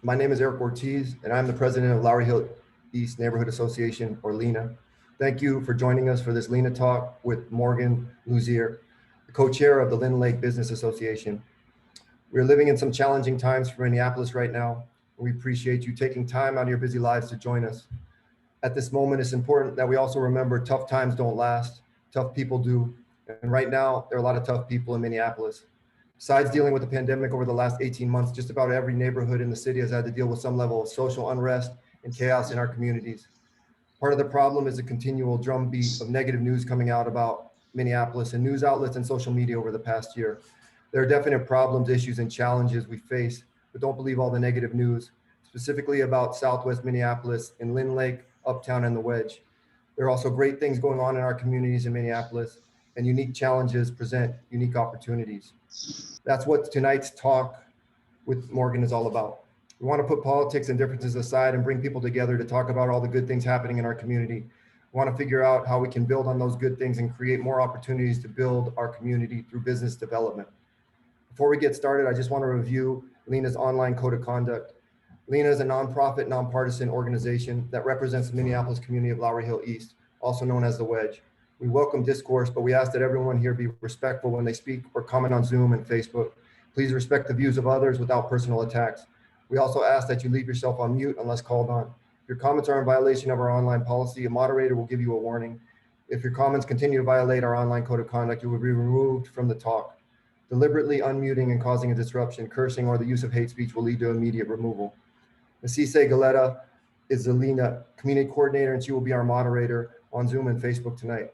My name is Eric Ortiz, and I'm the president of Lowry Hill East Neighborhood Association, or LHENA. Thank you for joining us for this LHENA Talk with Morgan Luzier, the co-chair of the LynLake Business Association. We're living in some challenging times for Minneapolis right now. We appreciate you taking time out of your busy lives to join us. At this moment, it's important that we also remember tough times don't last, tough people do. And right now, there are a lot of tough people in Minneapolis. Besides dealing with the pandemic over the last 18 months, just about every neighborhood in the city has had to deal with some level of social unrest and chaos in our communities. Part of the problem is a continual drumbeat of negative news coming out about Minneapolis and news outlets and social media over the past year. There are definite problems, issues, and challenges we face, but don't believe all the negative news, specifically about Southwest Minneapolis and LynLake, Uptown, and the Wedge. There are also great things going on in our communities in Minneapolis, and unique challenges present unique opportunities. That's what tonight's talk with Morgan is all about. We want to put politics and differences aside and bring people together to talk about all the good things happening in our community. We want to figure out how we can build on those good things and create more opportunities to build our community through business development. Before we get started, I just want to review LHENA's online code of conduct. LHENA is a nonprofit, nonpartisan organization that represents the Minneapolis community of Lowry Hill East, also known as the Wedge. We welcome discourse, but we ask that everyone here be respectful when they speak or comment on Zoom and Facebook. Please respect the views of others without personal attacks. We also ask that you leave yourself on mute unless called on. If your comments are in violation of our online policy, a moderator will give you a warning. If your comments continue to violate our online code of conduct, you will be removed from the talk. Deliberately unmuting and causing a disruption, cursing, or the use of hate speech will lead to immediate removal. Gillette is the LHENA community coordinator, and she will be our moderator on Zoom and Facebook tonight.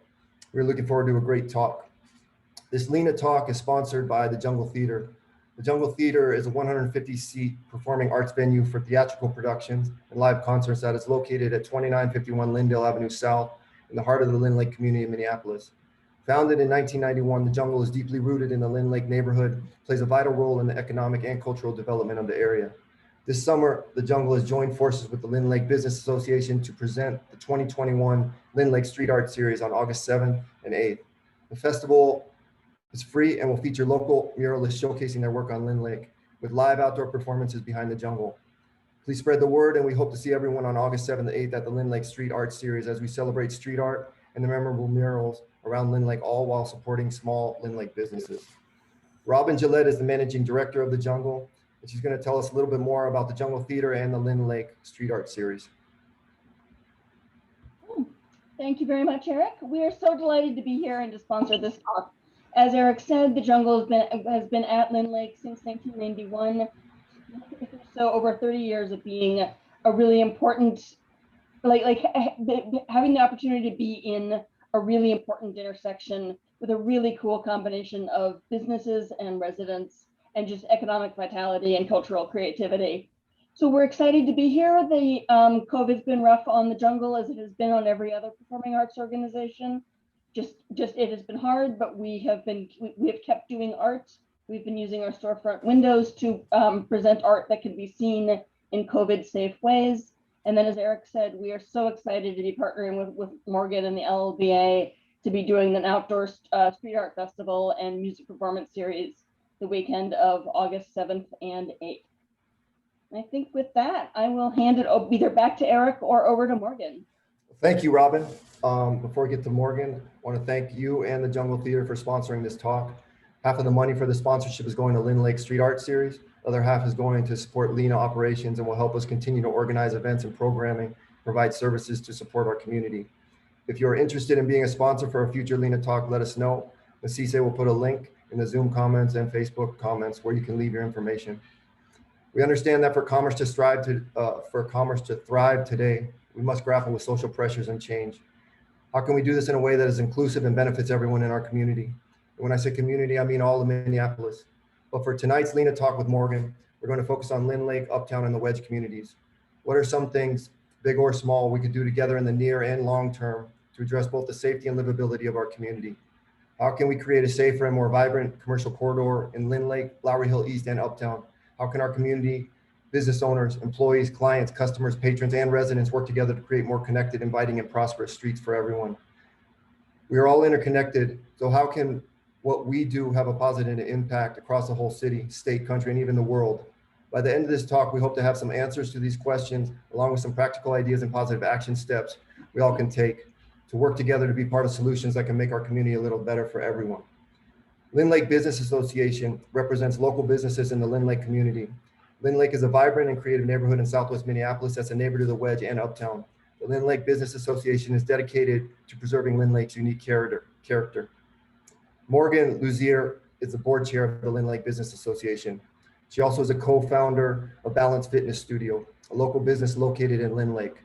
We're looking forward to a great talk. This LHENA Talk is sponsored by the Jungle Theater. The Jungle Theater is a 150-seat performing arts venue for theatrical productions and live concerts that is located at 2951 Lyndale Avenue South in the heart of the LynLake community in Minneapolis. Founded in 1991, the Jungle is deeply rooted in the LynLake neighborhood, plays a vital role in the economic and cultural development of the area. This summer, the Jungle has joined forces with the LynLake Business Association to present the 2021 LynLake Street Art Series on August 7th and 8th. The festival is free and will feature local muralists showcasing their work on LynLake with live outdoor performances behind the Jungle. Please spread the word, and we hope to see everyone on August 7th and 8th at the LynLake Street Art Series as we celebrate street art and the memorable murals around LynLake, all while supporting small LynLake businesses. Robin Gillette is the managing director of the Jungle, and she's going to tell us a little bit more about the Jungle Theater and the LynLake Street Art Series. Thank you very much, Eric. We are so delighted to be here and to sponsor this talk. As Eric said, the Jungle has been at LynLake since 1991, so over 30 years of being a really important, having the opportunity to be in a really important intersection with a really cool combination of businesses and residents and just economic vitality and cultural creativity. So we're excited to be here. The COVID's been rough on the Jungle as it has been on every other performing arts organization. Just it has been hard, but we have kept doing art. We've been using our storefront windows to present art that can be seen in COVID safe ways. And then, as Eric said, we are so excited to be partnering with Morgan and the LLBA to be doing an outdoor street art festival and music performance series the weekend of August 7th and 8th. I think with that, I will hand it either back to Eric or over to Morgan. Thank you, Robin. Before we get to Morgan, I want to thank you and the Jungle Theater for sponsoring this talk. Half of the money for the sponsorship is going to LynLake Street Art Series. The other half is going to support LHENA operations and will help us continue to organize events and programming, provide services to support our community. If you're interested in being a sponsor for a future LHENA Talk, let us know. Cisse will put a link in the Zoom comments and Facebook comments where you can leave your information. We understand that for commerce to thrive today, we must grapple with social pressures and change. How can we do this in a way that is inclusive and benefits everyone in our community? And when I say community, I mean all of Minneapolis. But for tonight's LHENA Talk with Morgan, we're going to focus on LynLake, Uptown, and the Wedge communities. What are some things, big or small, we could do together in the near and long term to address both the safety and livability of our community? How can we create a safer and more vibrant commercial corridor in LynLake, Lowry Hill East, and Uptown? How can our community, business owners, employees, clients, customers, patrons, and residents work together to create more connected, inviting, and prosperous streets for everyone? We are all interconnected, so how can what we do have a positive impact across the whole city, state, country, and even the world? By the end of this talk, we hope to have some answers to these questions, along with some practical ideas and positive action steps we all can take to work together to be part of solutions that can make our community a little better for everyone. LynLake Business Association represents local businesses in the LynLake community. LynLake is a vibrant and creative neighborhood in Southwest Minneapolis that's a neighbor to the Wedge and Uptown. The LynLake Business Association is dedicated to preserving LynLake's unique character. Morgan Luzier is the board chair of the LynLake Business Association. She also is a co-founder of Balance Fitness Studio, a local business located in LynLake.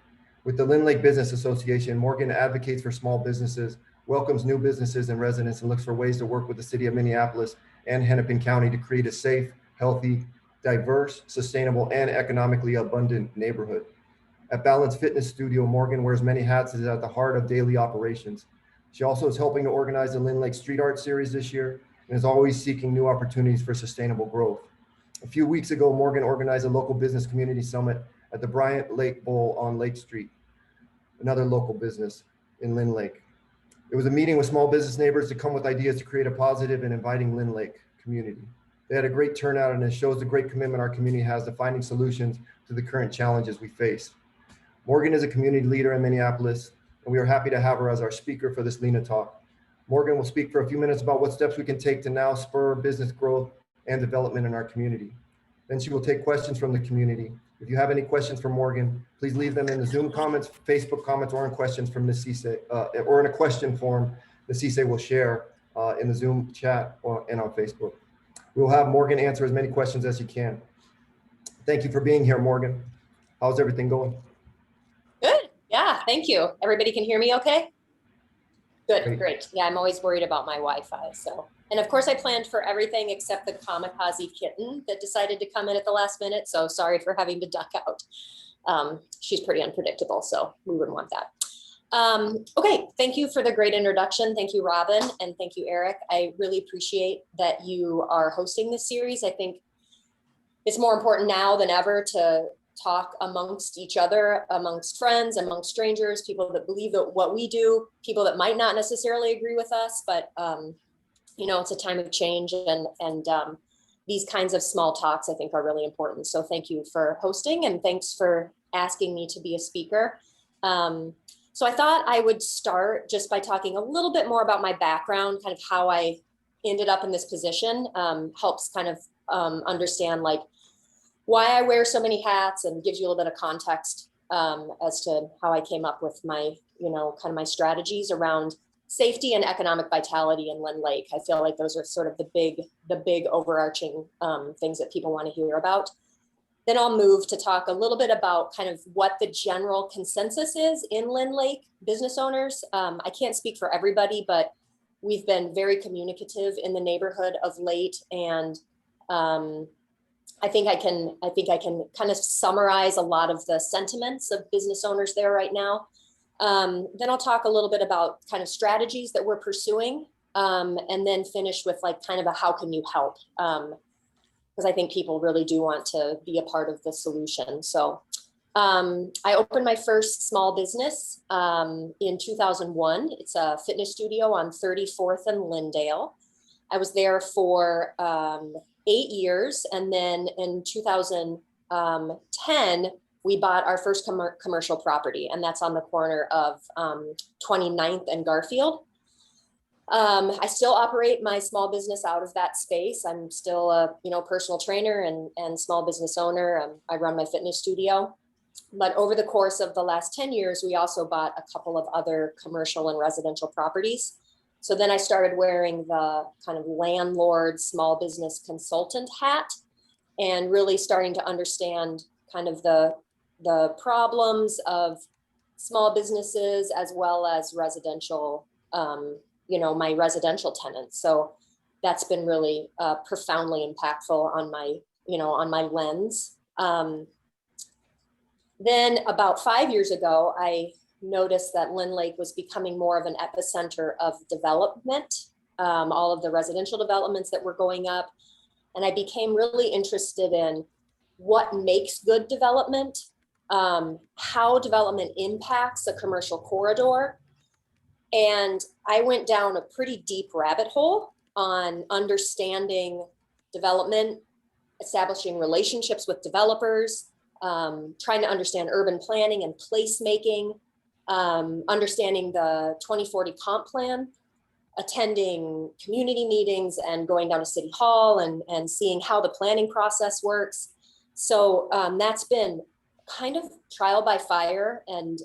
With the LynLake Business Association, Morgan advocates for small businesses, welcomes new businesses and residents, and looks for ways to work with the city of Minneapolis and Hennepin County to create a safe, healthy, diverse, sustainable, and economically abundant neighborhood. At Balance Fitness Studio, Morgan wears many hats and is at the heart of daily operations. She also is helping to organize the LynLake Street Art Series this year and is always seeking new opportunities for sustainable growth. A few weeks ago, Morgan organized a local business community summit at the Bryant Lake Bowl on Lake Street, another local business in LynLake. It was a meeting with small business neighbors to come with ideas to create a positive and inviting LynLake community. They had a great turnout, and it shows the great commitment our community has to finding solutions to the current challenges we face. Morgan is a community leader in Minneapolis, and we are happy to have her as our speaker for this LHENA Talk. Morgan will speak for a few minutes about what steps we can take to now spur business growth and development in our community. Then she will take questions from the community. If you have any questions for Morgan, please leave them in the Zoom comments, Facebook comments, or in questions from the CSA, or in a question form the CSA will share in the Zoom chat and on Facebook. We will have Morgan answer as many questions as she can. Thank you for being here, Morgan. How's everything going? Good. Yeah, thank you. Everybody can hear me okay? Good, great. Yeah, I'm always worried about my Wi-Fi. So, and of course I planned for everything except the kamikaze kitten that decided to come in at the last minute. So sorry for having to duck out. She's pretty unpredictable, so we wouldn't want that. Okay, thank you for the great introduction. Thank you, Robin, and thank you, Eric. I really appreciate that you are hosting this series. I think it's more important now than ever to talk amongst each other, amongst friends, amongst strangers, people that believe that what we do, people that might not necessarily agree with us, but you know, it's a time of change, and these kinds of small talks I think are really important. So thank you for hosting, and thanks for asking me to be a speaker. So I thought I would start just by talking a little bit more about my background, kind of how I ended up in this position, helps kind of understand like why I wear so many hats, and gives you a little bit of context as to how I came up with my, you know, kind of my strategies around safety and economic vitality in LynLake. I feel like those are sort of the big overarching things that people want to hear about. Then I'll move to talk a little bit about kind of what the general consensus is in LynLake business owners. I can't speak for everybody, but we've been very communicative in the neighborhood of late, and I think I can kind of summarize a lot of the sentiments of business owners there right now. Then I'll talk a little bit about kind of strategies that we're pursuing, and then finish with like kind of a how can you help, because I think people really do want to be a part of the solution. So I opened my first small business in 2001. It's a fitness studio on 34th and Lyndale. I was there for 8 years. And then in 2010, we bought our first commercial property, and that's on the corner of 29th and Garfield. I still operate my small business out of that space. I'm still a personal trainer and small business owner. I run my fitness studio. But over the course of the last 10 years, we also bought a couple of other commercial and residential properties. So then I started wearing the kind of landlord, small business consultant hat, and really starting to understand kind of the problems of small businesses as well as residential, my residential tenants. So that's been really profoundly impactful on my lens. Then about 5 years ago, I noticed that LynLake was becoming more of an epicenter of development, all of the residential developments that were going up. And I became really interested in what makes good development, how development impacts a commercial corridor. And I went down a pretty deep rabbit hole on understanding development establishing relationships with developers, trying to understand urban planning and placemaking, understanding the 2040 comp plan, attending community meetings and going down to City Hall and seeing how the planning process works. So that's been kind of trial by fire and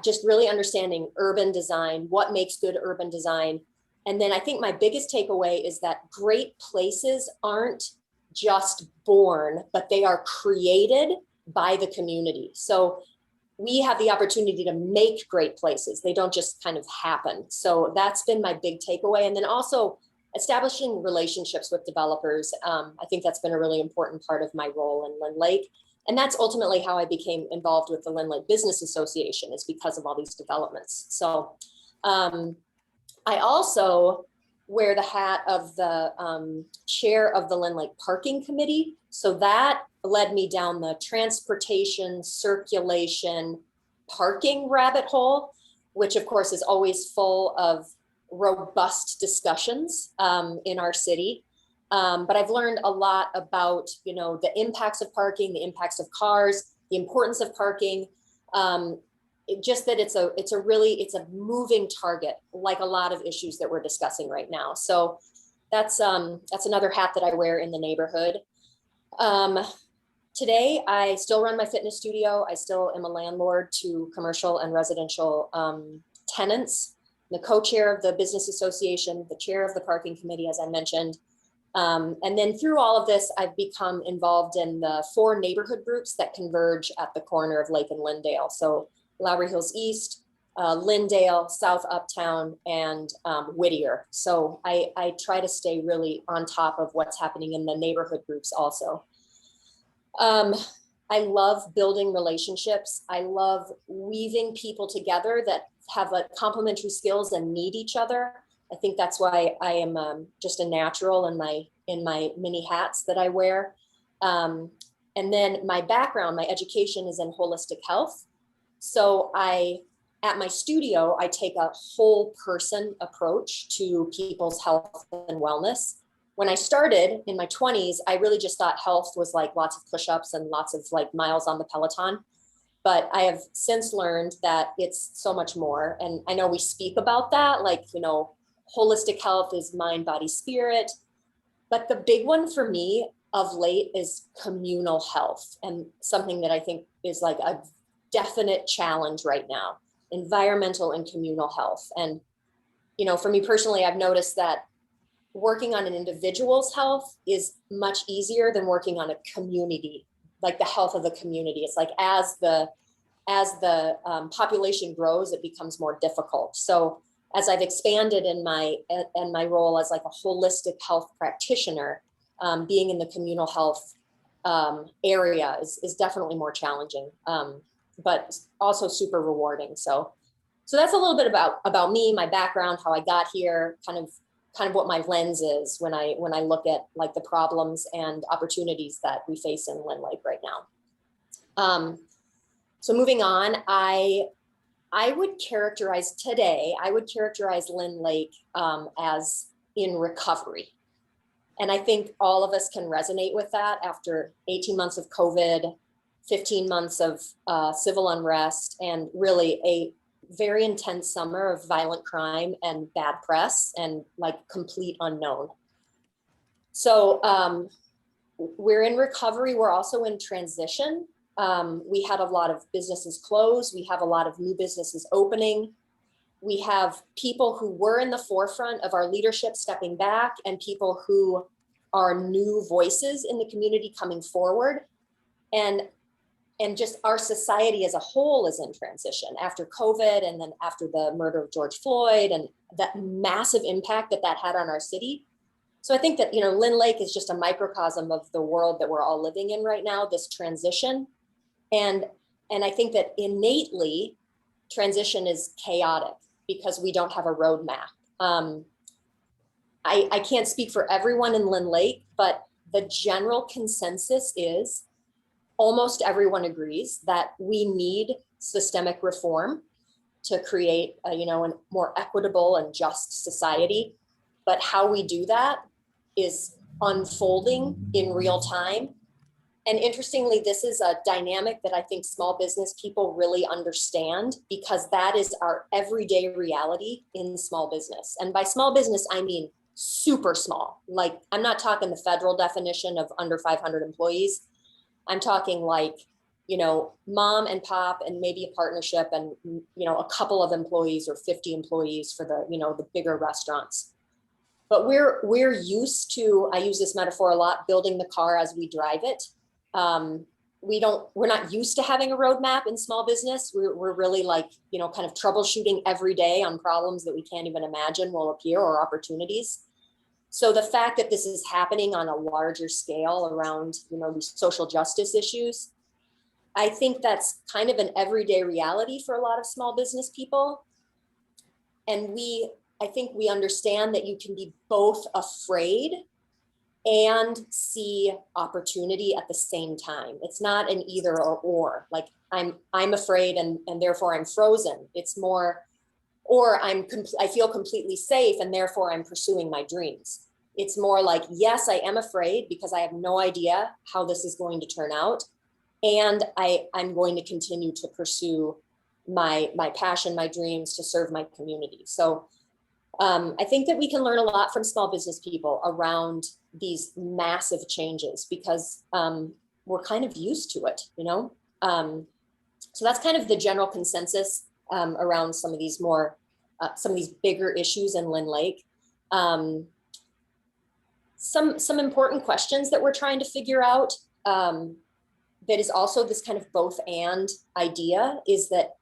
just really understanding urban design, what makes good urban design. And then I think my biggest takeaway is that great places aren't just born, but they are created by the community. So we have the opportunity to make great places. They don't just kind of happen. So that's been my big takeaway. And then also establishing relationships with developers. I think that's been a really important part of my role in LynLake. And that's ultimately how I became involved with the LynLake Business Association, is because of all these developments. So I also wear the hat of the chair of the LynLake Parking Committee. So that led me down the transportation, circulation, parking rabbit hole, which of course is always full of robust discussions in our city. But I've learned a lot about, the impacts of parking, the impacts of cars, the importance of parking. Just that it's a moving target, like a lot of issues that we're discussing right now. So that's another hat that I wear in the neighborhood. Today, I still run my fitness studio. I still am a landlord to commercial and residential tenants, the co-chair of the business association, the chair of the parking committee, as I mentioned. And then through all of this, I've become involved in the 4 neighborhood groups that converge at the corner of Lake and Lyndale. So Lowry Hills East, Lyndale, South Uptown, and Whittier. So I try to stay really on top of what's happening in the neighborhood groups also. I love building relationships. I love weaving people together that have complementary skills and need each other. I think that's why I am just a natural in my many hats that I wear. And then my background, my education is in holistic health. So at my studio, I take a whole person approach to people's health and wellness. When I started in my 20s, I really just thought health was like lots of push-ups and lots of like miles on the Peloton. But I have since learned that it's so much more. And I know we speak about that, like, holistic health is mind, body, spirit. But the big one for me of late is communal health, and something that I think is like a definite challenge right now, environmental and communal health. And, for me personally, I've noticed that working on an individual's health is much easier than working on a community, like the health of the community. It's like as the population grows, it becomes more difficult. So as I've expanded in my role as like a holistic health practitioner, being in the communal health area is definitely more challenging, but also super rewarding. So that's a little bit about me, my background, how I got here, kind of what my lens is when I look at like the problems and opportunities that we face in LynLake right now. So moving on, I would characterize LynLake as in recovery. And I think all of us can resonate with that after 18 months of COVID, 15 months of civil unrest, and really a very intense summer of violent crime and bad press and like complete unknown. So we're in recovery. We're also in transition. We had a lot of businesses close. We have a lot of new businesses opening. We have people who were in the forefront of our leadership stepping back, and people who are new voices in the community coming forward. And just our society as a whole is in transition after COVID, and then after the murder of George Floyd and that massive impact that had on our city. So I think that, LynLake is just a microcosm of the world that we're all living in right now, this transition. And I think that innately transition is chaotic because we don't have a roadmap. I can't speak for everyone in LynLake, but the general consensus is almost everyone agrees that we need systemic reform to create a more equitable and just society. But how we do that is unfolding in real time. And interestingly, this is a dynamic that I think small business people really understand, because that is our everyday reality in small business. And by small business, I mean super small. Like, I'm not talking the federal definition of under 500 employees. I'm talking like, you know, mom and pop and maybe a partnership and, you know, a couple of employees or 50 employees for the, you know, the bigger restaurants. But we're used to, I use this metaphor a lot, building the car as we drive it. We're not used to having a roadmap in small business. We're really like, you know, kind of troubleshooting every day on problems that we can't even imagine will appear, or opportunities. So the fact that this is happening on a larger scale around, you know, these social justice issues, I think that's kind of an everyday reality for a lot of small business people. And I think we understand that you can be both afraid and see opportunity at the same time. It's not an either or, like I'm afraid and therefore I'm frozen. It's more, or I feel completely safe and therefore I'm pursuing my dreams. It's more like, yes, I am afraid because I have no idea how this is going to turn out. And I'm going to continue to pursue my passion, my dreams, to serve my community. So I think that we can learn a lot from small business people around these massive changes, because we're kind of used to it, you know? So that's kind of the general consensus around some of these bigger issues in LynLake. Some important questions that we're trying to figure out, that is also this kind of both and idea, is that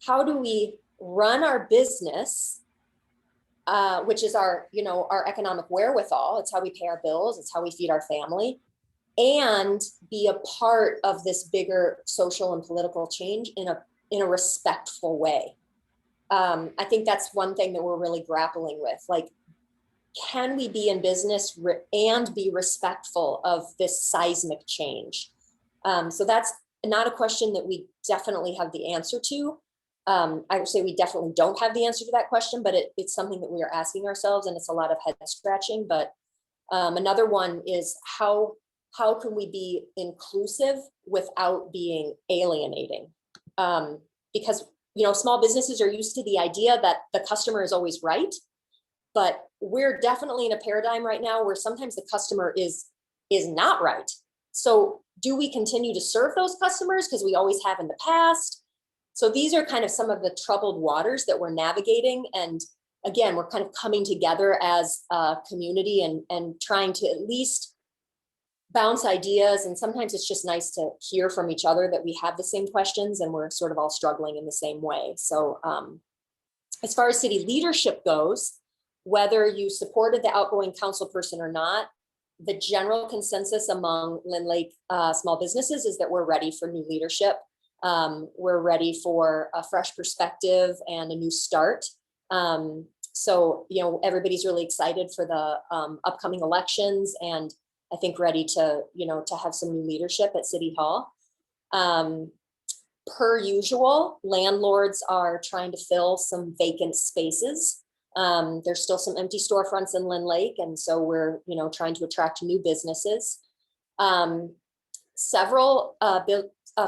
how do we run our business, which is our, you know, our economic wherewithal. It's how we pay our bills. It's how we feed our family, and be a part of this bigger social and political change in a respectful way. I think that's one thing that we're really grappling with. Like, can we be in business and be respectful of this seismic change? So that's not a question that we definitely have the answer to. I would say we definitely don't have the answer to that question, but it's something that we are asking ourselves, and it's a lot of head scratching. But another one is how can we be inclusive without being alienating? Because, you know, small businesses are used to the idea that the customer is always right, but we're definitely in a paradigm right now where sometimes the customer is not right. So do we continue to serve those customers because we always have in the past? So these are kind of some of the troubled waters that we're navigating. And again, we're kind of coming together as a community and trying to at least bounce ideas. And sometimes it's just nice to hear from each other that we have the same questions and we're sort of all struggling in the same way. So as far as city leadership goes, whether you supported the outgoing council person or not, the general consensus among LynLake small businesses is that we're ready for new leadership. We're ready for a fresh perspective and a new start. So, you know, everybody's really excited for the upcoming elections, and I think ready to, you know, to have some new leadership at City Hall. Per usual, landlords are trying to fill some vacant spaces. There's still some empty storefronts in LynLake, and so we're, you know, trying to attract new businesses. A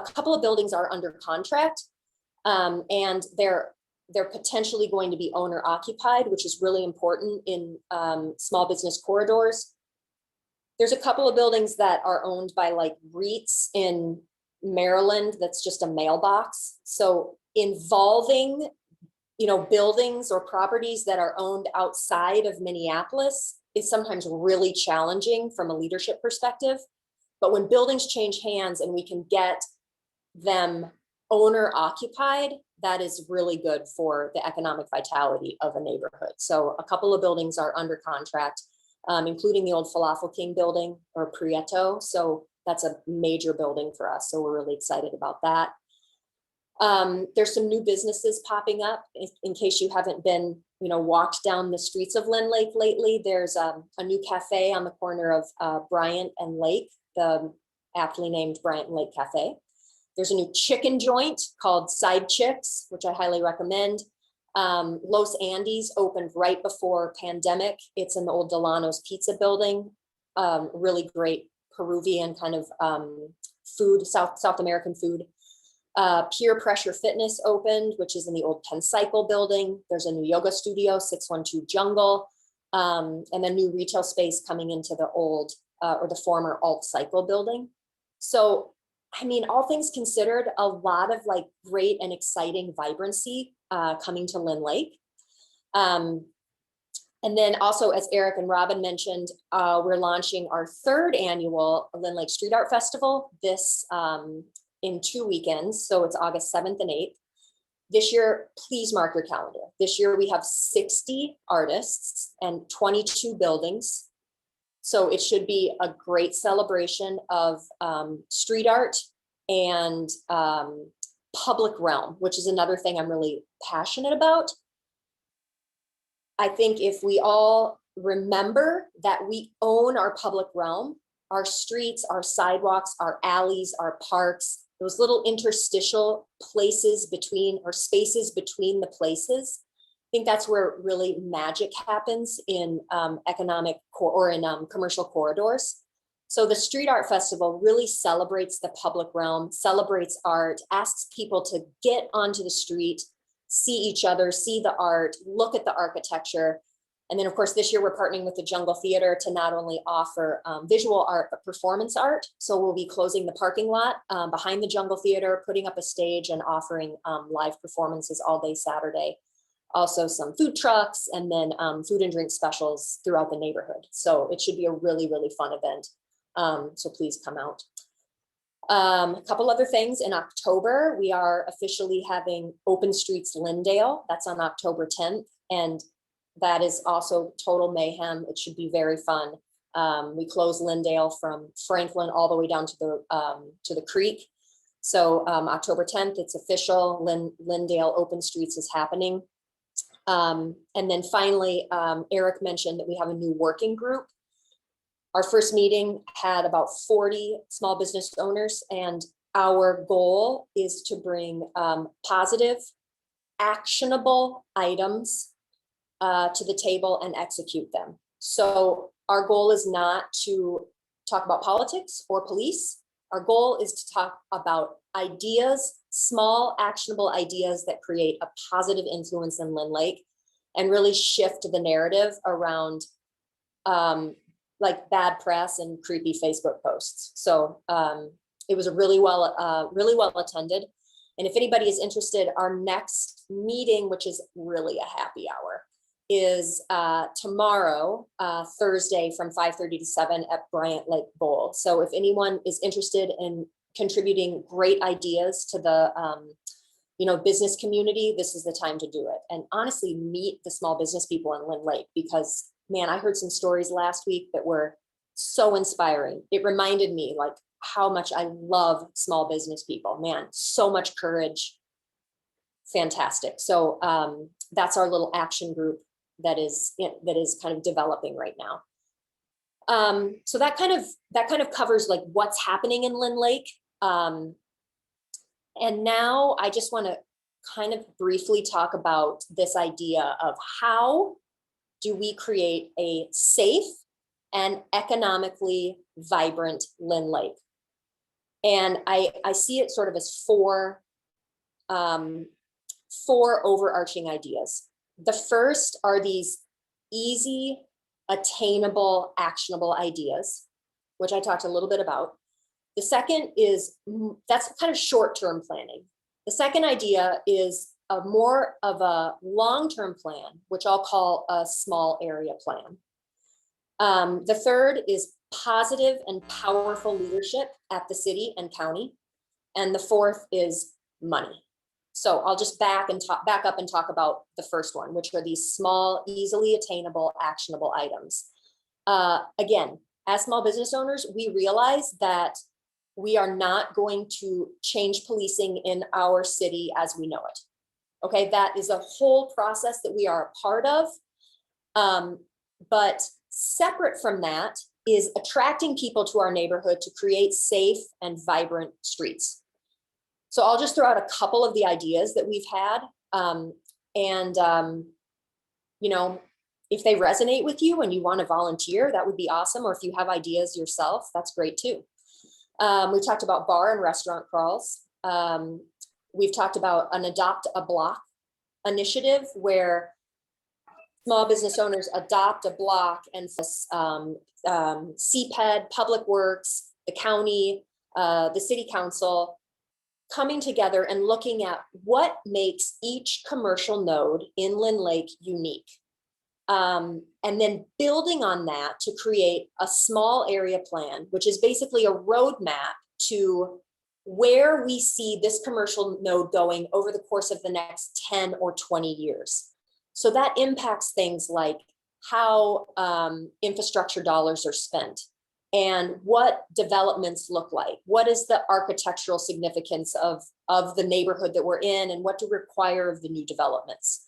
couple of buildings are under contract, and they're potentially going to be owner occupied, which is really important in small business corridors. There's a couple of buildings that are owned by like REITs in Maryland. That's just a mailbox. So involving, you know, buildings or properties that are owned outside of Minneapolis is sometimes really challenging from a leadership perspective. But when buildings change hands and we can get them owner occupied, that is really good for the economic vitality of a neighborhood. So a couple of buildings are under contract, including the old Falafel King building, or Prieto. So that's a major building for us. So we're really excited about that. There's some new businesses popping up. In case you haven't been, you know, walked down the streets of LynLake lately, there's a new cafe on the corner of Bryant and Lake, the aptly named Bryant and Lake Cafe. There's a new chicken joint called Side Chicks, which I highly recommend. Los Andes opened right before pandemic. It's in the old Delano's Pizza building. really great Peruvian kind of food, South American food. Peer Pressure Fitness opened, which is in the old Penn Cycle building. There's a new yoga studio, 612 Jungle, and a new retail space coming into the old or the former Alt Cycle building. So, I mean, all things considered, a lot of like great and exciting vibrancy coming to LynLake. And then also, as Eric and Robin mentioned, we're launching our 3rd annual LynLake Street Art Festival this in 2 weekends. So it's August 7th and 8th. This year, please mark your calendar. This year we have 60 artists and 22 buildings. So it should be a great celebration of street art and public realm, which is another thing I'm really passionate about. I think if we all remember that we own our public realm, our streets, our sidewalks, our alleys, our parks, those little interstitial places between or spaces between the places, I think that's where really magic happens in commercial corridors. So the Street Art Festival really celebrates the public realm, celebrates art, asks people to get onto the street, see each other, see the art, look at the architecture. And then, of course, this year we're partnering with the Jungle Theater to not only offer visual art, but performance art. So we'll be closing the parking lot behind the Jungle Theater, putting up a stage and offering live performances all day Saturday. Also some food trucks and then food and drink specials throughout the neighborhood. So it should be a really, really fun event. So please come out. A couple other things. In October, we are officially having Open Streets Lyndale. That's on October 10th. And that is also total mayhem. It should be very fun. We close Lyndale from Franklin all the way down to the creek. So October 10th, it's official. Lyndale Open Streets is happening. And then finally, Eric mentioned that we have a new working group. Our first meeting had about 40 small business owners, and our goal is to bring positive, actionable items to the table and execute them. So our goal is not to talk about politics or police. Our goal is to talk about ideas, small actionable ideas that create a positive influence in LynLake and really shift the narrative around like bad press and creepy Facebook posts. So it was a really well attended. And if anybody is interested, our next meeting, which is really a happy hour, is tomorrow, Thursday from 5:30 to 7 at Bryant Lake Bowl. So if anyone is interested in contributing great ideas to the business community, this is the time to do it. And honestly, meet the small business people in LynLake, because man, I heard some stories last week that were so inspiring. It reminded me like how much I love small business people, man, so much courage. Fantastic. So that's our little action group that is kind of developing right now. So that kind of covers like what's happening in LynLake. And now I just want to kind of briefly talk about this idea of how do we create a safe and economically vibrant LynLake. And I see it sort of as four overarching ideas. The first are these easy, attainable, actionable ideas, which I talked a little bit about. The second is, that's kind of short-term planning. The second idea is more of a long-term plan, which I'll call a small area plan. The third is positive and powerful leadership at the city and county. And the fourth is money. So I'll just back up and talk about the first one, which are these small, easily attainable, actionable items. Again, as small business owners, we realize that we are not going to change policing in our city as we know it. Okay, that is a whole process that we are a part of. But separate from that is attracting people to our neighborhood to create safe and vibrant streets. So I'll just throw out a couple of the ideas that we've had. if they resonate with you and you want to volunteer, that would be awesome. Or if you have ideas yourself, that's great too. We talked about bar and restaurant crawls. We've talked about an Adopt a Block initiative where small business owners adopt a block, and CPED, Public Works, the county, the city council coming together and looking at what makes each commercial node in LynLake unique. And then building on that to create a small area plan, which is basically a roadmap to where we see this commercial node going over the course of the next 10 or 20 years. So that impacts things like how infrastructure dollars are spent and what developments look like. What is the architectural significance of the neighborhood that we're in, and what to require of the new developments.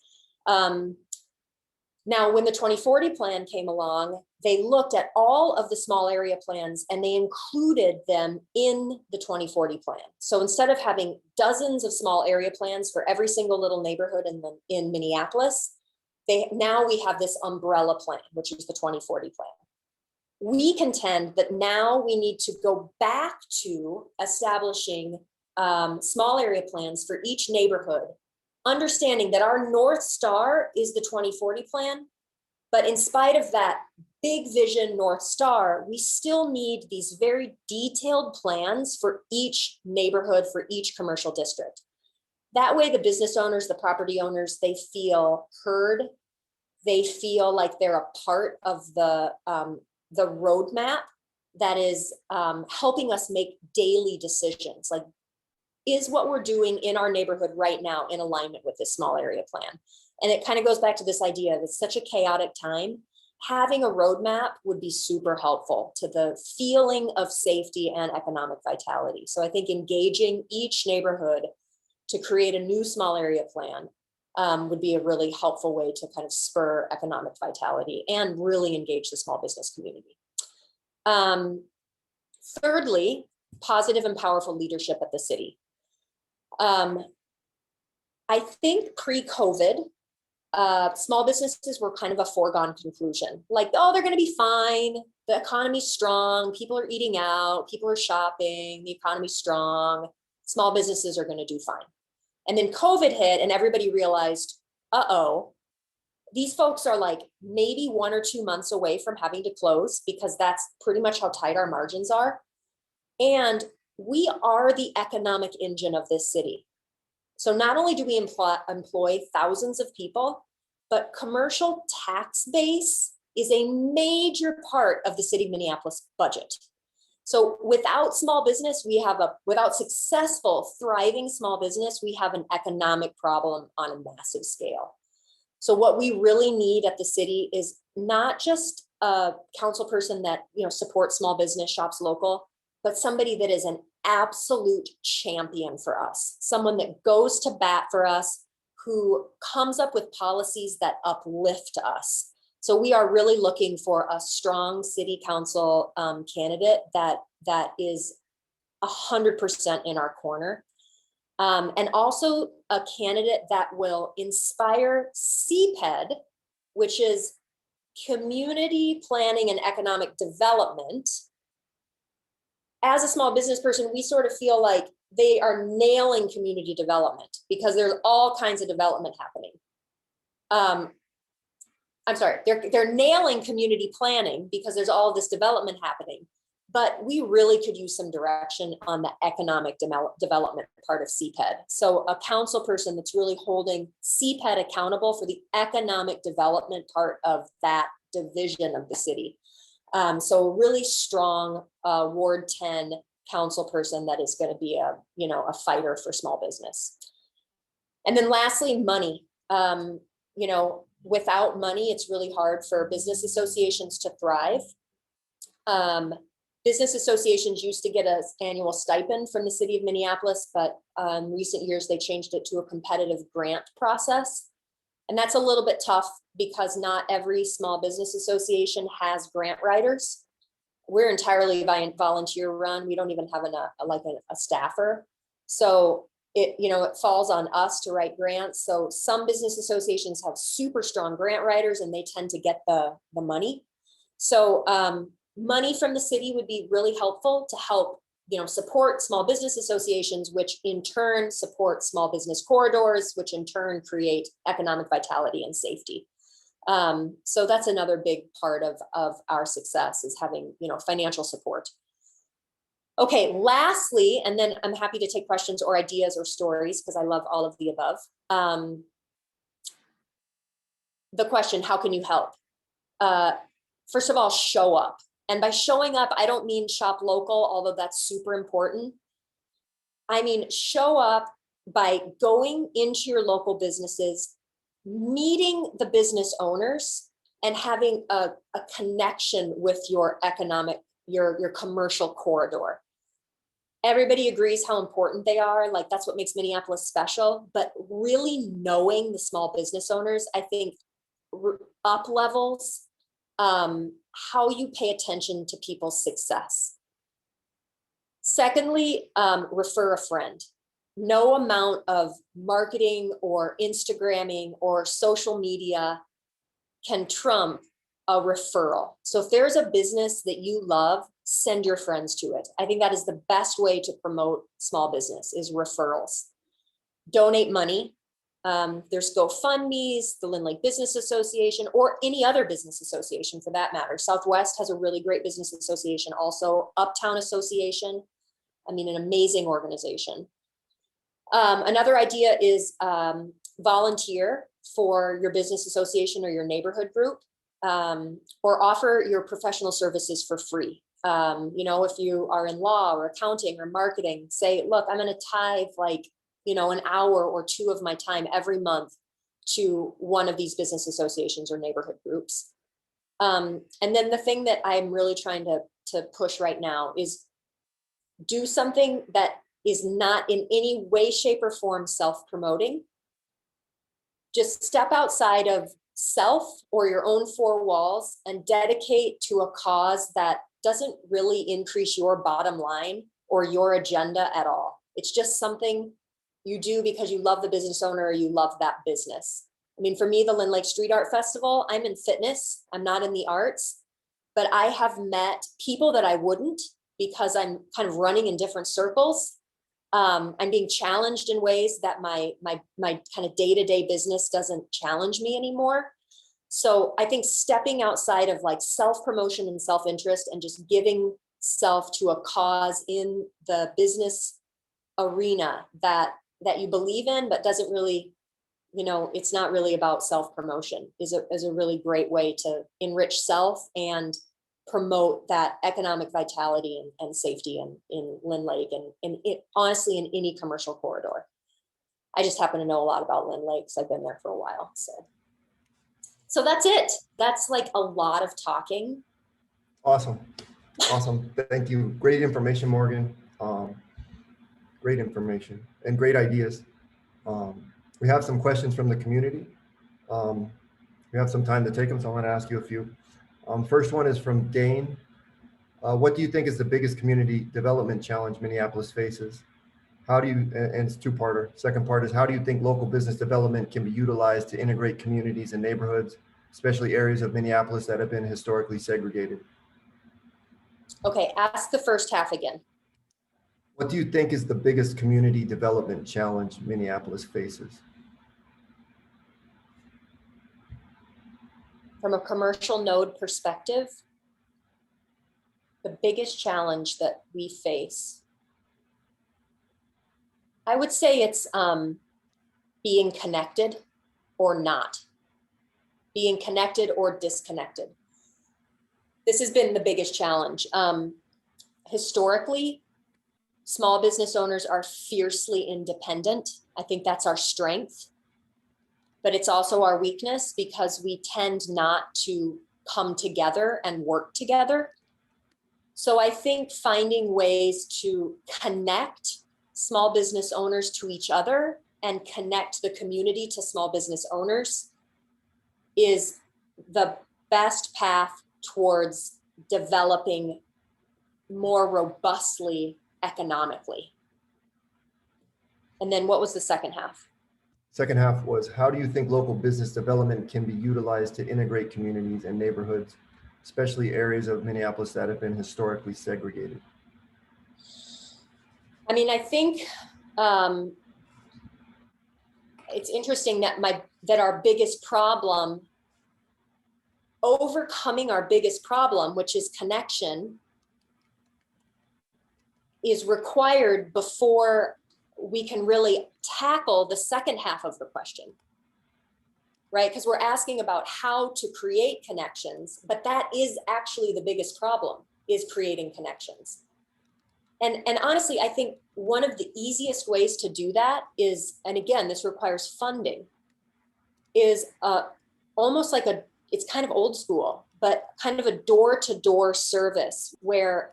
Now, when the 2040 plan came along, they looked at all of the small area plans and they included them in the 2040 plan. So instead of having dozens of small area plans for every single little neighborhood in Minneapolis, now we have this umbrella plan, which is the 2040 plan. We contend that now we need to go back to establishing small area plans for each neighborhood, understanding that our North Star is the 2040 plan, but in spite of that big vision North Star, we still need these very detailed plans for each neighborhood, for each commercial district. That way, the business owners, the property owners, they feel heard. They feel like they're a part of the roadmap that is helping us make daily decisions. Like, is what we're doing in our neighborhood right now in alignment with this small area plan? And it kind of goes back to this idea that it's such a chaotic time. Having a roadmap would be super helpful to the feeling of safety and economic vitality. So I think engaging each neighborhood to create a new small area plan would be a really helpful way to kind of spur economic vitality and really engage the small business community. Thirdly, positive and powerful leadership at the city. I think pre-COVID, small businesses were kind of a foregone conclusion. Like, oh, they're going to be fine. The economy's strong. People are eating out. People are shopping. The economy's strong. Small businesses are going to do fine. And then COVID hit and everybody realized, uh-oh, these folks are like maybe 1 or 2 months away from having to close, because that's pretty much how tight our margins are. And we are the economic engine of this city. So not only do we employ thousands of people, but commercial tax base is a major part of the city of Minneapolis budget. So without small business, without successful, thriving small business, we have an economic problem on a massive scale. So what we really need at the city is not just a council person that, supports small business, shops local, but somebody that is an absolute champion for us, someone that goes to bat for us, who comes up with policies that uplift us. So we are really looking for a strong city council candidate that is 100% in our corner. And also a candidate that will inspire CPED, which is Community Planning and Economic Development. As a small business person, we sort of feel like they are nailing community development because there's all kinds of development happening. I'm sorry, they're nailing community planning because there's all this development happening, but we really could use some direction on the economic development part of CPED. So a council person that's really holding CPED accountable for the economic development part of that division of the city. So a really strong Ward 10 council person that is going to be a fighter for small business. And then lastly, money. Without money, it's really hard for business associations to thrive. Business associations used to get an annual stipend from the city of Minneapolis, but in recent years, they changed it to a competitive grant process. And that's a little bit tough because not every small business association has grant writers. We're entirely volunteer run. We don't even have a staffer. So it falls on us to write grants. So some business associations have super strong grant writers and they tend to get the money. So money from the city would be really helpful to help, support small business associations, which in turn support small business corridors, which in turn create economic vitality and safety. So that's another big part of our success, is having, financial support. Okay, lastly, and then I'm happy to take questions or ideas or stories, because I love all of the above. The question, how can you help? First of all, show up. And by showing up, I don't mean shop local, although that's super important. I mean, show up by going into your local businesses, meeting the business owners, and having a connection with your your commercial corridor. Everybody agrees how important they are. Like, that's what makes Minneapolis special. But really knowing the small business owners, I think, up levels how you pay attention to people's success. Secondly, refer a friend. No amount of marketing or Instagramming or social media can trump a referral. So if there's a business that you love, send your friends to it. I think that is the best way to promote small business, is referrals. Donate money. There's GoFundMe's, the LynLake Business Association, or any other business association for that matter. Southwest has a really great business association also. Uptown Association, an amazing organization. Another idea is volunteer for your business association or your neighborhood group, or offer your professional services for free. If you are in law or accounting or marketing, say, look, I'm going to tithe an hour or two of my time every month to one of these business associations or neighborhood groups. And then the thing that I'm really trying to push right now is do something that is not in any way, shape, or form self-promoting. Just step outside of self or your own four walls and dedicate to a cause that doesn't really increase your bottom line or your agenda at all. It's just something you do because you love the business owner or you love that business. For me, the LynLake Street Art Festival, I'm in fitness, I'm not in the arts, but I have met people that I wouldn't, because I'm kind of running in different circles. I'm being challenged in ways that my kind of day-to-day business doesn't challenge me anymore. So I think stepping outside of self-promotion and self-interest and just giving self to a cause in the business arena that you believe in, but doesn't really, it's not really about self-promotion, is a really great way to enrich self and promote that economic vitality and safety in LynLake and honestly in any commercial corridor. I just happen to know a lot about LynLake because I've been there for a while. So that's it. That's a lot of talking. Awesome. Thank you. Great information, Morgan. Great information and great ideas. We have some questions from the community. We have some time to take them, so I want to ask you a few. First one is from Dane. What do you think is the biggest community development challenge Minneapolis faces? How do you, and it's two-parter. Second part is, how do you think local business development can be utilized to integrate communities and neighborhoods, especially areas of Minneapolis that have been historically segregated? Okay, ask the first half again. What do you think is the biggest community development challenge Minneapolis faces? From a commercial node perspective, the biggest challenge that we face, I would say it's being connected or not, being connected or disconnected. This has been the biggest challenge. Historically, small business owners are fiercely independent. I think that's our strength, but it's also our weakness because we tend not to come together and work together. So I think finding ways to connect small business owners to each other and connect the community to small business owners is the best path towards developing more robustly economically. And then what was the second half? Second half was, how do you think local business development can be utilized to integrate communities and neighborhoods, especially areas of Minneapolis that have been historically segregated? I mean, I think it's interesting that our biggest problem, overcoming our biggest problem, which is connection, is required before we can really tackle the second half of the question, right? Because we're asking about how to create connections, but that is actually the biggest problem, is creating connections. And honestly, I think one of the easiest ways to do that is, and again, this requires funding, is almost like it's kind of old school, but kind of a door-to-door service where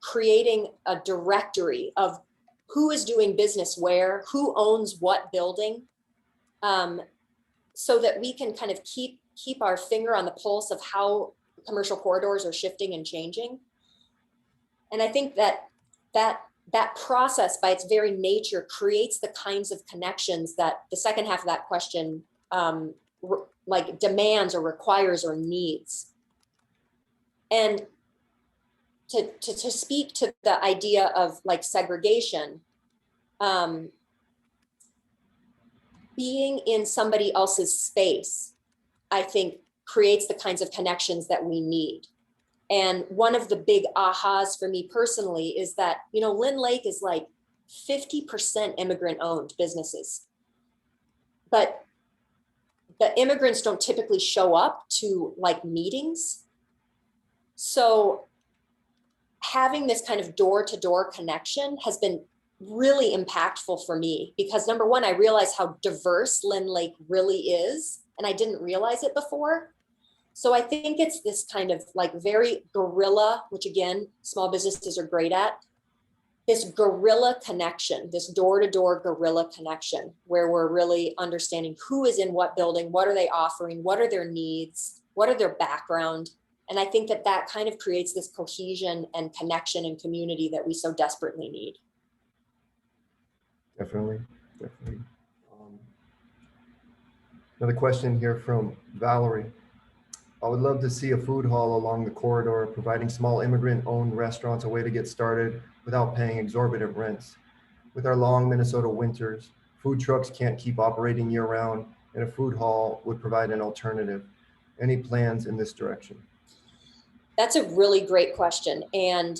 creating a directory of who is doing business where, who owns what building, so that we can kind of keep our finger on the pulse of how commercial corridors are shifting and changing. And I think that process by its very nature creates the kinds of connections that the second half of that question like demands or requires or needs. And to speak to the idea of like segregation, being in somebody else's space, I think creates the kinds of connections that we need. And one of the big ahas for me personally is that, LynLake is like 50% immigrant owned businesses, but the immigrants don't typically show up to like meetings. So having this kind of door-to-door connection has been really impactful for me because number one, I realize how diverse LynLake really is, and I didn't realize it before. So I think it's this kind of like very guerrilla, which again, small businesses are great at, this guerrilla connection, this door-to-door guerrilla connection, where we're really understanding who is in what building, what are they offering, what are their needs, what are their background. And I think that kind of creates this cohesion and connection and community that we so desperately need. Definitely. Another question here from Valerie. I would love to see a food hall along the corridor, providing small immigrant-owned restaurants a way to get started without paying exorbitant rents. With our long Minnesota winters, food trucks can't keep operating year-round, and a food hall would provide an alternative. Any plans in this direction? That's a really great question. And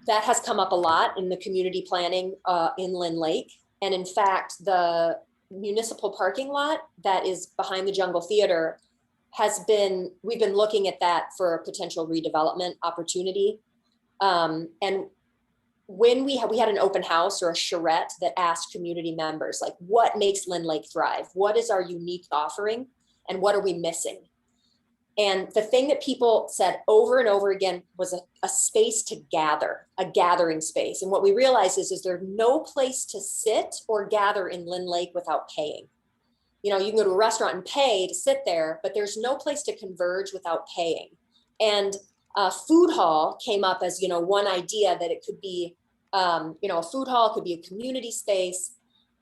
that has come up a lot in the community planning in LynLake. And in fact, the municipal parking lot that is behind the Jungle Theater we've been looking at that for a potential redevelopment opportunity. And when we had an open house or a charrette that asked community members, like, what makes LynLake thrive? What is our unique offering? And what are we missing? And the thing that people said over and over again was a space to gather, a gathering space. And what we realized is there's no place to sit or gather in LynLake without paying. You can go to a restaurant and pay to sit there, but there's no place to converge without paying. And a food hall came up as, one idea that it could be, a food hall could be a community space.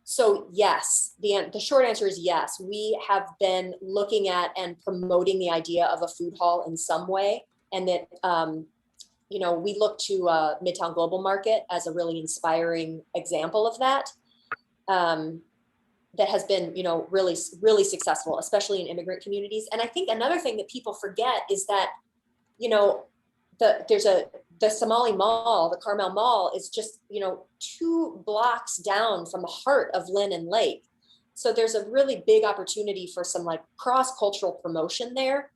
So yes, the short answer is yes. We have been looking at and promoting the idea of a food hall in some way. And that, we look to Midtown Global Market as a really inspiring example of that. That has been, really, really successful, especially in immigrant communities. And I think another thing that people forget is that, there's the Somali Mall, the Carmel Mall is just, 2 blocks down from the heart of Lynn and Lake. So there's a really big opportunity for some like cross-cultural promotion there.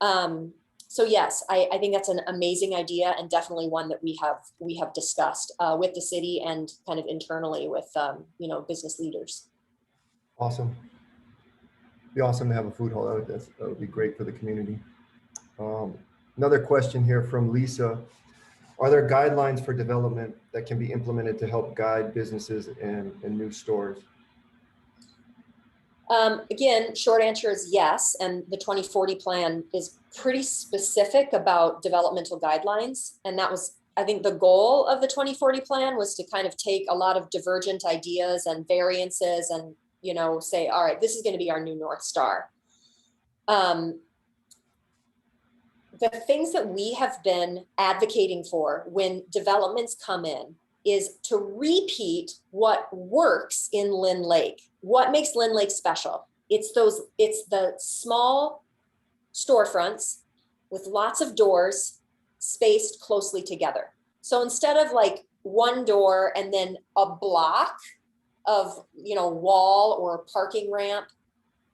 So yes, I think that's an amazing idea and definitely one that we have discussed with the city and kind of internally with, business leaders. Awesome. It'd be awesome to have a food hall. That would be great for the community. Another question here from Lisa. Are there guidelines for development that can be implemented to help guide businesses and new stores? Again, short answer is yes. And the 2040 plan is pretty specific about developmental guidelines. And that was I think the goal of the 2040 plan was to kind of take a lot of divergent ideas and variances and, you know, say, all right, this is going to be our new North Star. The things that we have been advocating for when developments come in is to repeat what works in LynLake. What makes LynLake special? It's the small storefronts with lots of doors spaced closely together. So instead of like one door and then a block of, you know, wall or parking ramp,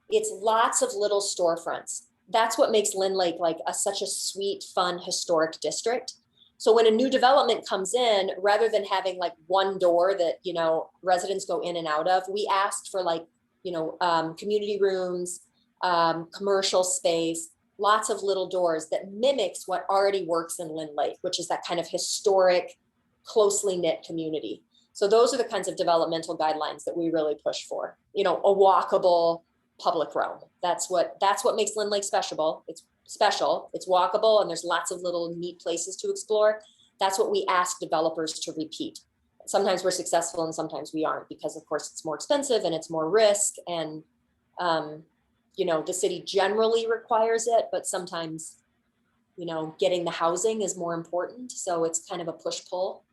it's lots of little storefronts. That's what makes LynLake like such a sweet, fun, historic district. So when a new development comes in, rather than having like one door that, you know, residents go in and out of, we asked for like, you know, community rooms, commercial space, lots of little doors that mimics what already works in LynLake, which is that kind of historic, closely knit community. So those are the kinds of developmental guidelines that we really push for. You know, a walkable public realm. That's what makes LynLake special. It's special. It's walkable, and there's lots of little neat places to explore. That's what we ask developers to repeat. Sometimes we're successful and sometimes we aren't, because of course it's more expensive and it's more risk, and you know, the city generally requires it, but sometimes, you know, getting the housing is more important. So it's kind of a push-pull.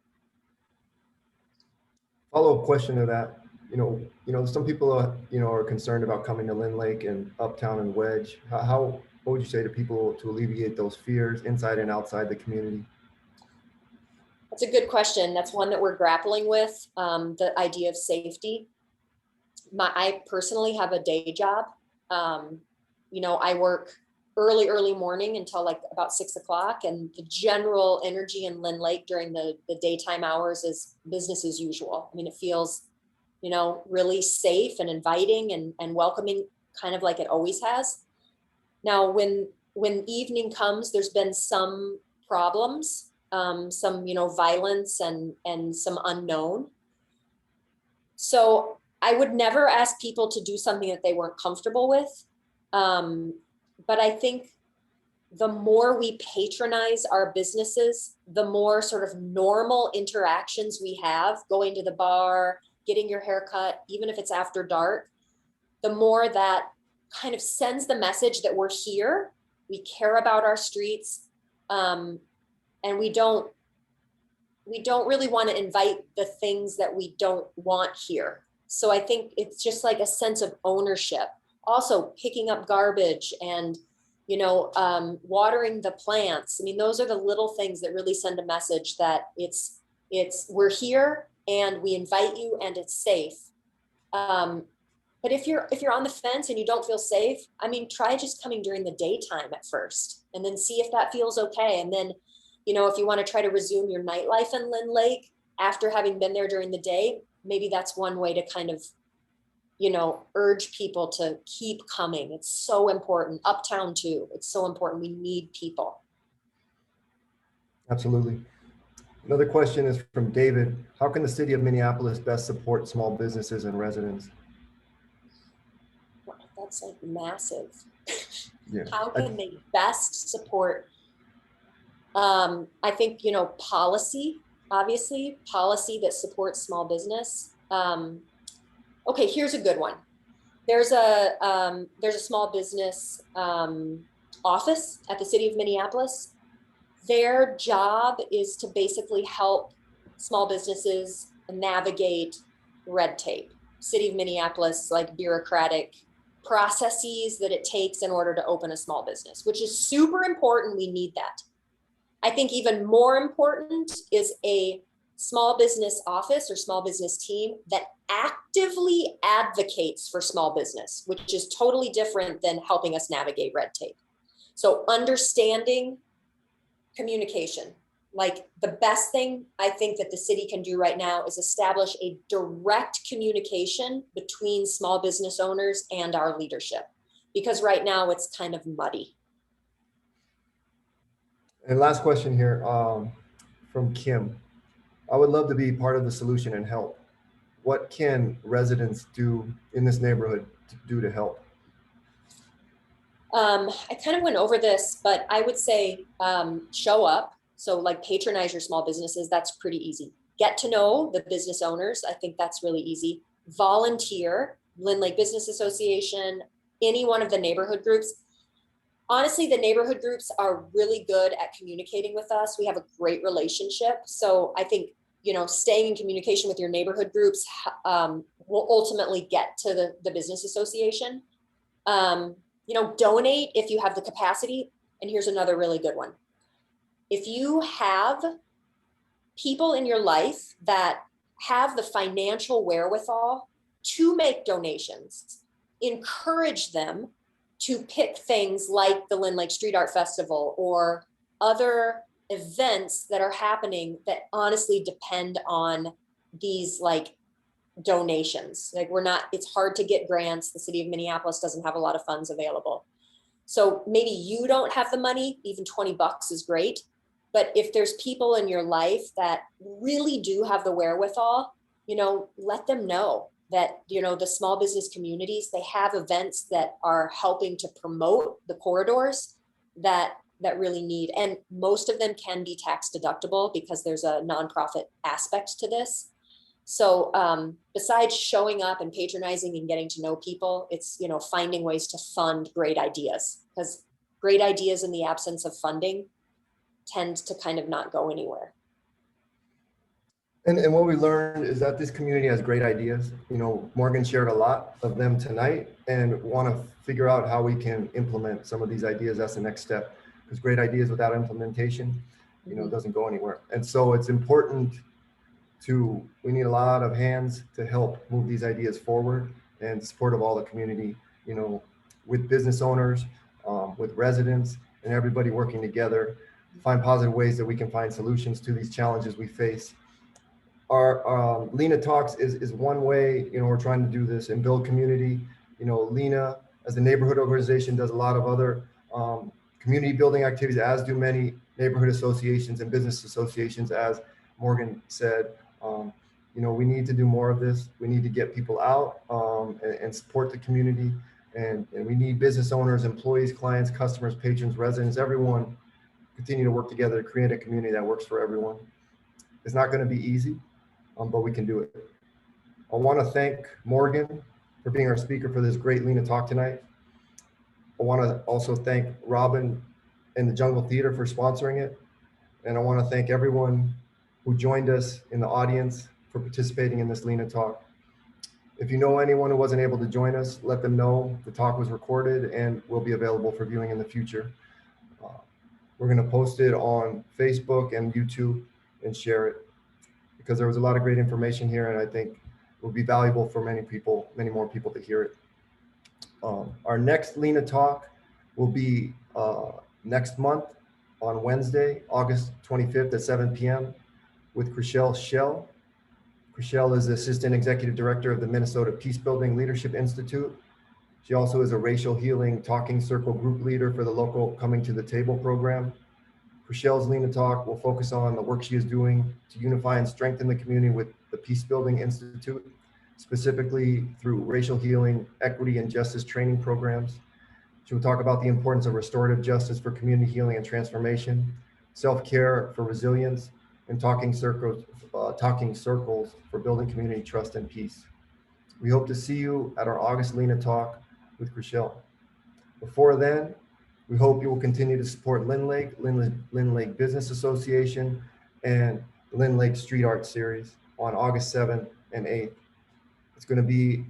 Follow-up question to that. You know, some people are, you know, are concerned about coming to LynLake and Uptown and Wedge. What would you say to people to alleviate those fears inside and outside the community? That's a good question. That's one that we're grappling with, the idea of safety. I personally have a day job. You know, I work early morning until like about 6 o'clock, and the general energy in LynLake during the daytime hours is business as usual. I mean, it feels, you know, really safe and inviting and welcoming, kind of like it always has. Now, when evening comes, there's been some problems, some, you know, violence and some unknown. So I would never ask people to do something that they weren't comfortable with. But I think the more we patronize our businesses, the more sort of normal interactions we have, going to the bar, getting your hair cut, even if it's after dark, the more that kind of sends the message that we're here, we care about our streets, and we don't really want to invite the things that we don't want here. So I think it's just like a sense of ownership. Also picking up garbage and, you know, watering the plants. I mean, those are the little things that really send a message that we're here and we invite you and it's safe. But if you're on the fence and you don't feel safe, I mean, try just coming during the daytime at first, and then see if that feels okay. And then, you know, if you want to try to resume your nightlife in LynLake after having been there during the day, maybe that's one way to kind of, you know, urge people to keep coming. It's so important. Uptown too. It's so important. We need people. Absolutely. Another question is from David. How can the city of Minneapolis best support small businesses and residents? Wow, that's like massive. Yeah. How can they best support? I think, you know, policy, obviously, policy that supports small business. Okay, here's a good one. There's a small business office at the city of Minneapolis. Their job is to basically help small businesses navigate red tape. City of Minneapolis, like bureaucratic processes that it takes in order to open a small business, which is super important. We need that. I think even more important is a small business office or small business team that actively advocates for small business, which is totally different than helping us navigate red tape. So understanding communication, like the best thing I think that the city can do right now is establish a direct communication between small business owners and our leadership, because right now it's kind of muddy. And last question here from Kim. I would love to be part of the solution and help. What can residents do in this neighborhood to help? I kind of went over this, but I would say show up. So like patronize your small businesses, that's pretty easy. Get to know the business owners. I think that's really easy. Volunteer, LynLake Business Association, any one of the neighborhood groups. Honestly, the neighborhood groups are really good at communicating with us. We have a great relationship. So I think, staying in communication with your neighborhood groups will ultimately get to the business association. Donate if you have the capacity. And here's another really good one. If you have people in your life that have the financial wherewithal to make donations, encourage them to pick things like the LynLake Street Art Festival or other events that are happening that honestly depend on these like donations. Like it's hard to get grants. The city of Minneapolis doesn't have a lot of funds available. So maybe you don't have the money, even $20 is great. But if there's people in your life that really do have the wherewithal, let them know that, the small business communities, they have events that are helping to promote the corridors that really need. And most of them can be tax deductible because there's a nonprofit aspect to this. So besides showing up and patronizing and getting to know people, it's, finding ways to fund great ideas, because great ideas in the absence of funding tend to kind of not go anywhere. And what we learned is that this community has great ideas. Morgan shared a lot of them tonight and want to figure out how we can implement some of these ideas. That's the next step, because great ideas without implementation, doesn't go anywhere. And so it's important we need a lot of hands to help move these ideas forward, and support of all the community, with business owners, with residents, and everybody working together, find positive ways that we can find solutions to these challenges we face. Our LHENA Talks is one way, we're trying to do this and build community. LHENA, as a neighborhood organization, does a lot of other community building activities, as do many neighborhood associations and business associations. As Morgan said, we need to do more of this. We need to get people out and support the community. And we need business owners, employees, clients, customers, patrons, residents, everyone continue to work together to create a community that works for everyone. It's not going to be easy, but we can do it. I want to thank Morgan for being our speaker for this great LHENA Talk tonight. I want to also thank Robin and the Jungle Theater for sponsoring it. And I want to thank everyone who joined us in the audience for participating in this LHENA Talk. If you know anyone who wasn't able to join us, let them know the talk was recorded and will be available for viewing in the future. We're going to post it on Facebook and YouTube and share it, because there was a lot of great information here, and I think it will be valuable for many more people to hear it. Our next LHENA Talk will be next month on Wednesday, August 25th at 7 p.m. with Chriselle Schell. Chriselle is the Assistant Executive Director of the Minnesota Peacebuilding Leadership Institute. She also is a racial healing talking circle group leader for the local Coming to the Table program. Chriselle's LHENA Talk will focus on the work she is doing to unify and strengthen the community with the Peacebuilding Institute, specifically through racial healing, equity, and justice training programs. She will talk about the importance of restorative justice for community healing and transformation, self-care for resilience, and talking circles for building community trust and peace. We hope to see you at our August LHENA Talk with Chriselle. Before then, we hope you will continue to support LynLake Business Association, and the LynLake Street Art Series on August 7th and 8th. It's going to be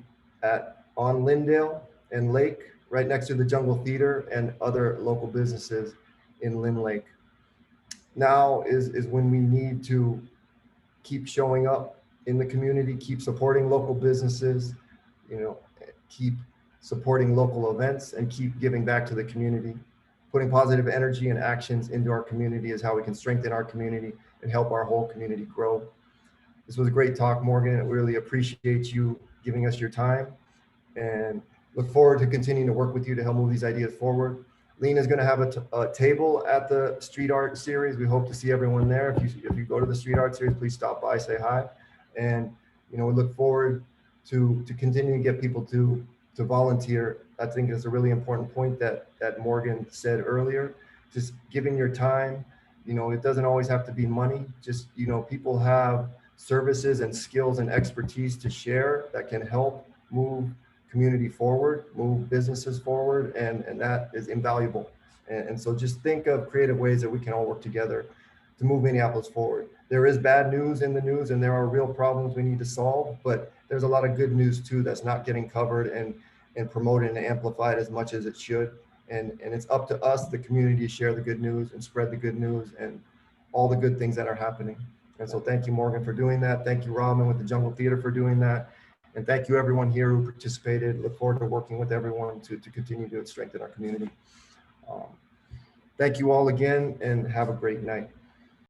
on Lyndale and Lake, right next to the Jungle Theater and other local businesses in LynLake. Now is when we need to keep showing up in the community, keep supporting local businesses, keep supporting local events, and keep giving back to the community. Putting positive energy and actions into our community is how we can strengthen our community and help our whole community grow. This was a great talk, Morgan. I really appreciate you giving us your time, and look forward to continuing to work with you to help move these ideas forward. LHENA is going to have a table at the Street Art Series. We hope to see everyone there. If you go to the Street Art Series, please stop by, say hi. And we look forward to continuing to get people to volunteer. I think it's a really important point that Morgan said earlier. Just giving your time You know, it doesn't always have to be money. Just, you know, people have services and skills and expertise to share that can help move community forward, move businesses forward, and that is invaluable. And so just think of creative ways that we can all work together to move Minneapolis forward. There is bad news in the news and there are real problems we need to solve, but there's a lot of good news too that's not getting covered and promoted and amplified as much as it should. And it's up to us, the community, to share the good news and spread the good news and all the good things that are happening. And so thank you, Morgan, for doing that. Thank you, Robin, with the Jungle Theater for doing that. And thank you, everyone here who participated. Look forward to working with everyone to continue to strengthen our community. Thank you all again and have a great night.